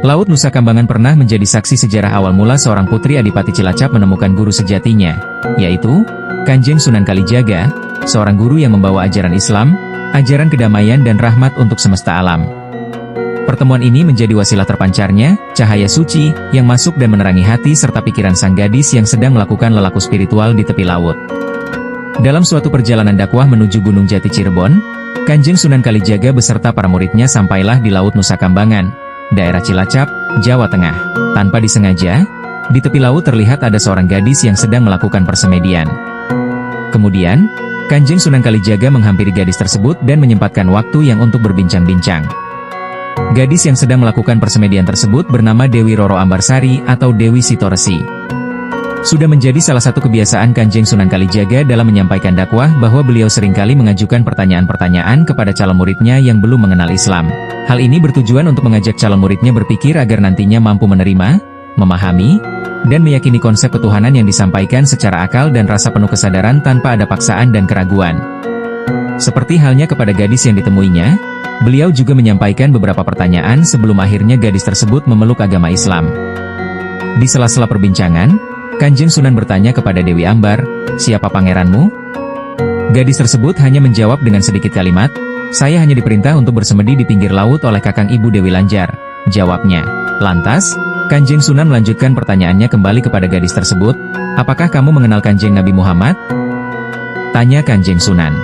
Laut Nusa Kambangan pernah menjadi saksi sejarah awal mula seorang putri Adipati Cilacap menemukan guru sejatinya, yaitu Kanjeng Sunan Kalijaga, seorang guru yang membawa ajaran Islam, ajaran kedamaian dan rahmat untuk semesta alam. Pertemuan ini menjadi wasilah terpancarnya cahaya suci yang masuk dan menerangi hati serta pikiran sang gadis yang sedang melakukan lelaku spiritual di tepi laut. Dalam suatu perjalanan dakwah menuju Gunung Jati Cirebon, Kanjeng Sunan Kalijaga beserta para muridnya sampailah di Laut Nusa Kambangan, daerah Cilacap, Jawa Tengah. Tanpa disengaja, di tepi laut terlihat ada seorang gadis yang sedang melakukan persemedian. Kemudian, Kanjeng Sunan Kalijaga menghampiri gadis tersebut dan menyempatkan waktu yang untuk berbincang-bincang. Gadis yang sedang melakukan persemedian tersebut bernama Dewi Roro Ambarsari atau Dewi Sitoresi. Sudah menjadi salah satu kebiasaan Kanjeng Sunan Kalijaga dalam menyampaikan dakwah bahwa beliau seringkali mengajukan pertanyaan-pertanyaan kepada calon muridnya yang belum mengenal Islam. Hal ini bertujuan untuk mengajak calon muridnya berpikir agar nantinya mampu menerima, memahami, dan meyakini konsep ketuhanan yang disampaikan secara akal dan rasa penuh kesadaran tanpa ada paksaan dan keraguan. Seperti halnya kepada gadis yang ditemuinya, beliau juga menyampaikan beberapa pertanyaan sebelum akhirnya gadis tersebut memeluk agama Islam. Di sela-sela perbincangan, Kanjeng Sunan bertanya kepada Dewi Ambar, "Siapa pangeranmu?" Gadis tersebut hanya menjawab dengan sedikit kalimat, "Saya hanya diperintah untuk bersemedi di pinggir laut oleh Kakang Ibu Dewi Lanjar," jawabnya. Lantas, Kanjeng Sunan melanjutkan pertanyaannya kembali kepada gadis tersebut, "Apakah kamu mengenal Kanjeng Nabi Muhammad?" tanya Kanjeng Sunan.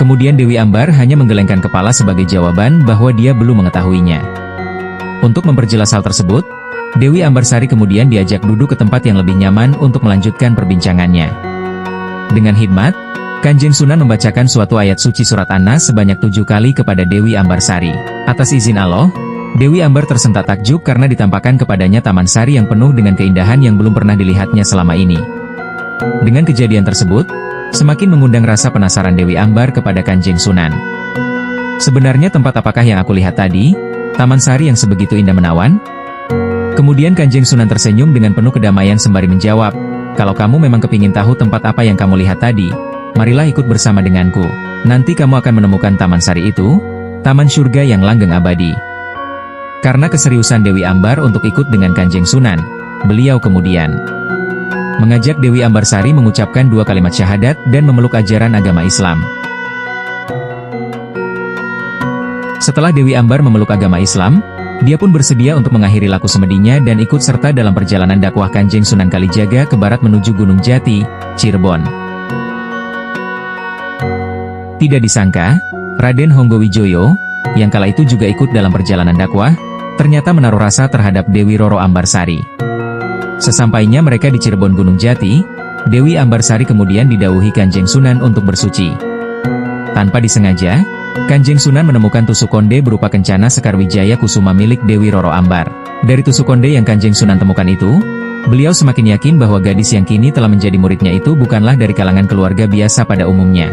Kemudian Dewi Ambar hanya menggelengkan kepala sebagai jawaban bahwa dia belum mengetahuinya. Untuk memperjelas hal tersebut, Dewi Ambarsari kemudian diajak duduk ke tempat yang lebih nyaman untuk melanjutkan perbincangannya. Dengan hikmat, Kanjeng Sunan membacakan suatu ayat suci surat An-Nas sebanyak 7 kali kepada Dewi Ambarsari. Atas izin Allah, Dewi Ambar tersentak takjub karena ditampakkan kepadanya taman sari yang penuh dengan keindahan yang belum pernah dilihatnya selama ini. Dengan kejadian tersebut, semakin mengundang rasa penasaran Dewi Ambar kepada Kanjeng Sunan. "Sebenarnya tempat apakah yang aku lihat tadi? Taman sari yang sebegitu indah menawan?" Kemudian Kanjeng Sunan tersenyum dengan penuh kedamaian sembari menjawab, "Kalau kamu memang kepingin tahu tempat apa yang kamu lihat tadi, marilah ikut bersama denganku. Nanti kamu akan menemukan taman sari itu, taman surga yang langgeng abadi." Karena keseriusan Dewi Ambar untuk ikut dengan Kanjeng Sunan, beliau kemudian mengajak Dewi Ambarsari mengucapkan 2 kalimat syahadat dan memeluk ajaran agama Islam. Setelah Dewi Ambar memeluk agama Islam, dia pun bersedia untuk mengakhiri laku semedinya dan ikut serta dalam perjalanan dakwah Kanjeng Sunan Kalijaga ke barat menuju Gunung Jati, Cirebon. Tidak disangka, Raden Honggowijoyo, yang kala itu juga ikut dalam perjalanan dakwah, ternyata menaruh rasa terhadap Dewi Roro Ambarsari. Sesampainya mereka di Cirebon Gunung Jati, Dewi Ambarsari kemudian didhawuhi Kanjeng Sunan untuk bersuci. Tanpa disengaja, Kanjeng Sunan menemukan tusuk konde berupa kencana Sekar Wijaya Kusuma milik Dewi Roro Ambar. Dari tusuk konde yang Kanjeng Sunan temukan itu, beliau semakin yakin bahwa gadis yang kini telah menjadi muridnya itu bukanlah dari kalangan keluarga biasa pada umumnya.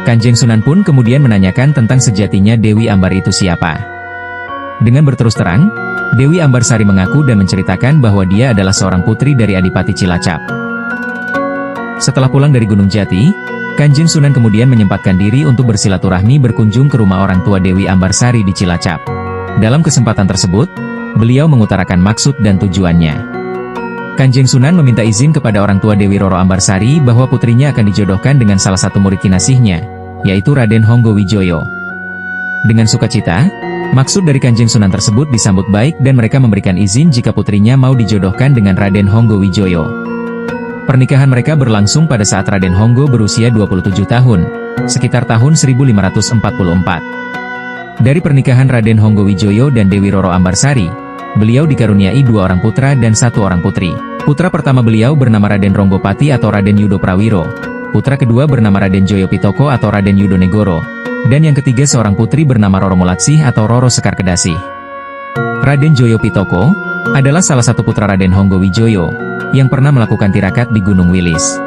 Kanjeng Sunan pun kemudian menanyakan tentang sejatinya Dewi Ambar itu siapa. Dengan berterus terang, Dewi Ambarsari mengaku dan menceritakan bahwa dia adalah seorang putri dari Adipati Cilacap. Setelah pulang dari Gunung Jati, Kanjeng Sunan kemudian menyempatkan diri untuk bersilaturahmi berkunjung ke rumah orang tua Dewi Ambarsari di Cilacap. Dalam kesempatan tersebut, beliau mengutarakan maksud dan tujuannya. Kanjeng Sunan meminta izin kepada orang tua Dewi Roro Ambarsari bahwa putrinya akan dijodohkan dengan salah satu murid kinasihnya, yaitu Raden Honggowijoyo. Dengan sukacita, maksud dari Kanjeng Sunan tersebut disambut baik dan mereka memberikan izin jika putrinya mau dijodohkan dengan Raden Honggowijoyo. Pernikahan mereka berlangsung pada saat Raden Honggo berusia 27 tahun, sekitar tahun 1544. Dari pernikahan Raden Honggowijoyo dan Dewi Roro Ambarsari, beliau dikaruniai 2 orang putra dan 1 orang putri. Putra pertama beliau bernama Raden Ronggopati atau Raden Yudo Prawiro, putra kedua bernama Raden Joyopitoko atau Raden Yudonegoro, dan yang ketiga seorang putri bernama Roro Mulatsih atau Roro Sekar Kedasih. Raden Joyopitoko adalah salah satu putra Raden Honggowijoyo yang pernah melakukan tirakat di Gunung Wilis.